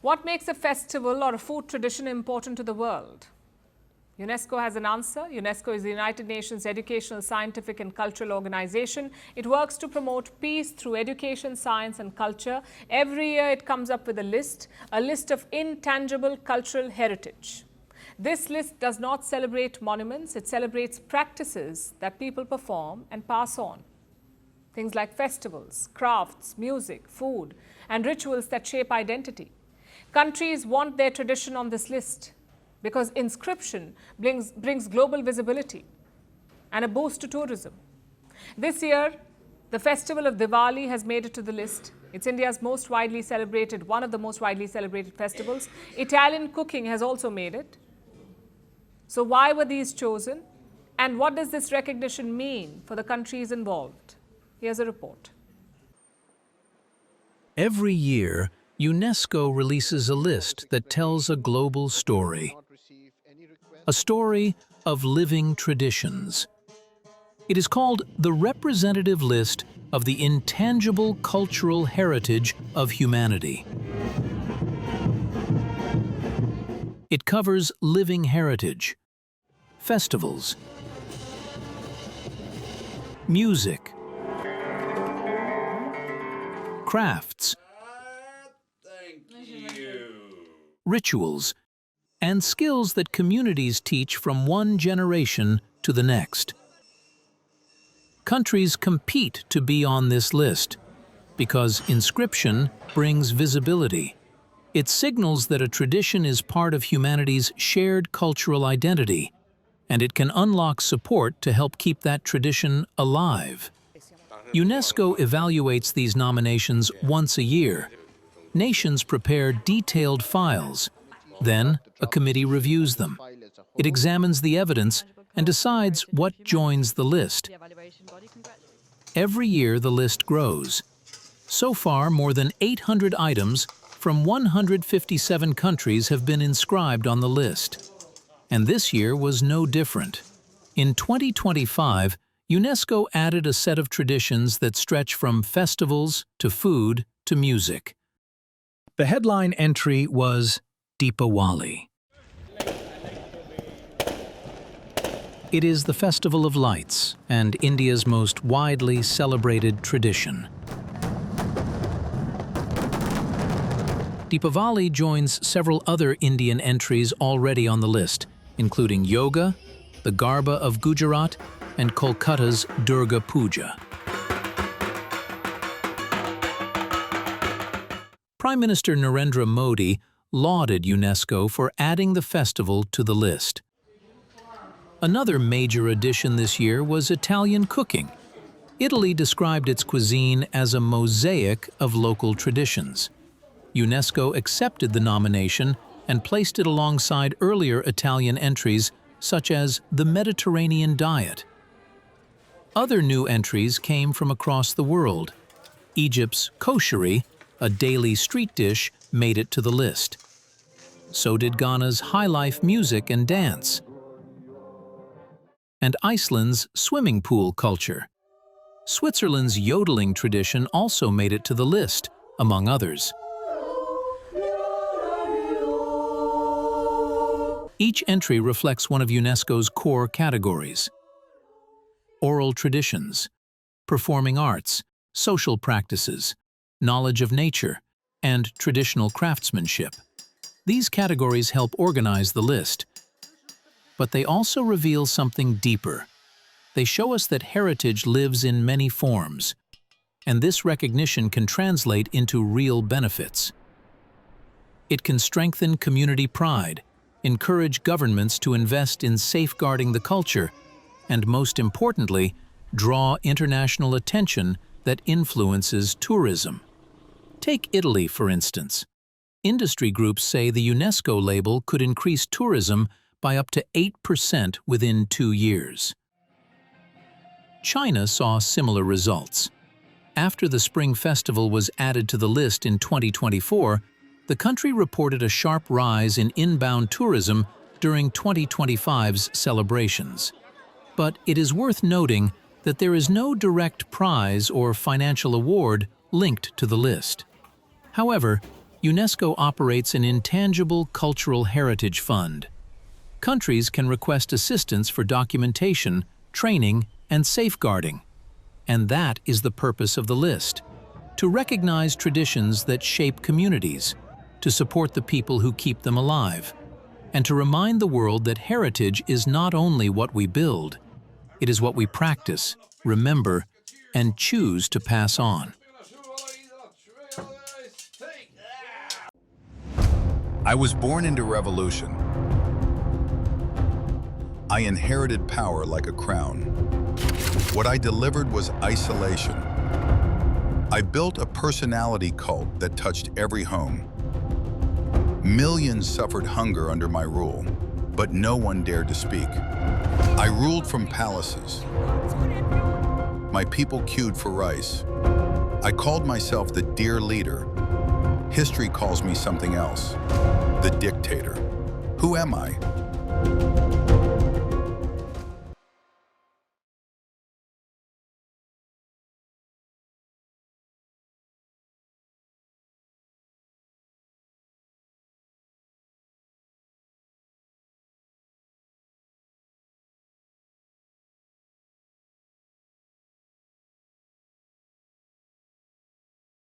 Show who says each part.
Speaker 1: What makes a festival or a food tradition important to the world? UNESCO has an answer. UNESCO is the United Nations educational, scientific and cultural organization. It works to promote peace through education, science and culture. Every year it comes up with a list of intangible cultural heritage. This list does not celebrate monuments, it celebrates practices that people perform and pass on. Things like festivals, crafts, music, food and rituals that shape identity. Countries want their tradition on this list because inscription brings global visibility and a boost to tourism. This year, the festival of Diwali has made it to the list. It's India's most widely celebrated, one of the most widely celebrated festivals. Italian cooking has also made it. So why were these chosen? And what does this recognition mean for the countries involved? Here's a report.
Speaker 2: Every year, UNESCO releases a list that tells a global story. A story of living traditions. It is called the representative list of the intangible cultural heritage of humanity. It covers living heritage, festivals, music, crafts, rituals, and skills that communities teach from one generation to the next. Countries compete to be on this list because inscription brings visibility. It signals that a tradition is part of humanity's shared cultural identity, and it can unlock support to help keep that tradition alive. UNESCO evaluates these nominations once a year. Nations prepare detailed files. Then, a committee reviews them. It examines the evidence and decides what joins the list. Every year, the list grows. So far, more than 800 items from 157 countries have been inscribed on the list. And this year was no different. In 2025, UNESCO added a set of traditions that stretch from festivals to food to music. The headline entry was Deepavali. It is the festival of lights and India's most widely celebrated tradition. Deepavali joins several other Indian entries already on the list, including yoga, the Garba of Gujarat, and Kolkata's Durga Puja. Prime Minister Narendra Modi lauded UNESCO for adding the festival to the list. Another major addition this year was Italian cooking. Italy described its cuisine as a mosaic of local traditions. UNESCO accepted the nomination and placed it alongside earlier Italian entries such as the Mediterranean diet. Other new entries came from across the world. Egypt's koshary, a daily street dish, made it to the list. So did Ghana's highlife music and dance. And Iceland's swimming pool culture. Switzerland's yodelling tradition also made it to the list, among others. Each entry reflects one of UNESCO's core categories: oral traditions, performing arts, social practices, knowledge of nature, and traditional craftsmanship. These categories help organize the list. But they also reveal something deeper. They show us that heritage lives in many forms, and this recognition can translate into real benefits. It can strengthen community pride, encourage governments to invest in safeguarding the culture, and most importantly, draw international attention that influences tourism. Take Italy, for instance. Industry groups say the UNESCO label could increase tourism by up to 8% within 2 years. China saw similar results. After the Spring Festival was added to the list in 2024, the country reported a sharp rise in inbound tourism during 2025's celebrations. But it is worth noting that there is no direct prize or financial award linked to the list. However, UNESCO operates an Intangible Cultural Heritage Fund. Countries can request assistance for documentation, training, and safeguarding. And that is the purpose of the list: to recognize traditions that shape communities, to support the people who keep them alive, and to remind the world that heritage is not only what we build, it is what we practice, remember, and choose to pass on.
Speaker 3: I was born into revolution. I inherited power like a crown. What I delivered was isolation. I built a personality cult that touched every home. Millions suffered hunger under my rule, but no one dared to speak. I ruled from palaces. My people queued for rice. I called myself the dear leader. History calls me something else, the dictator. Who am I?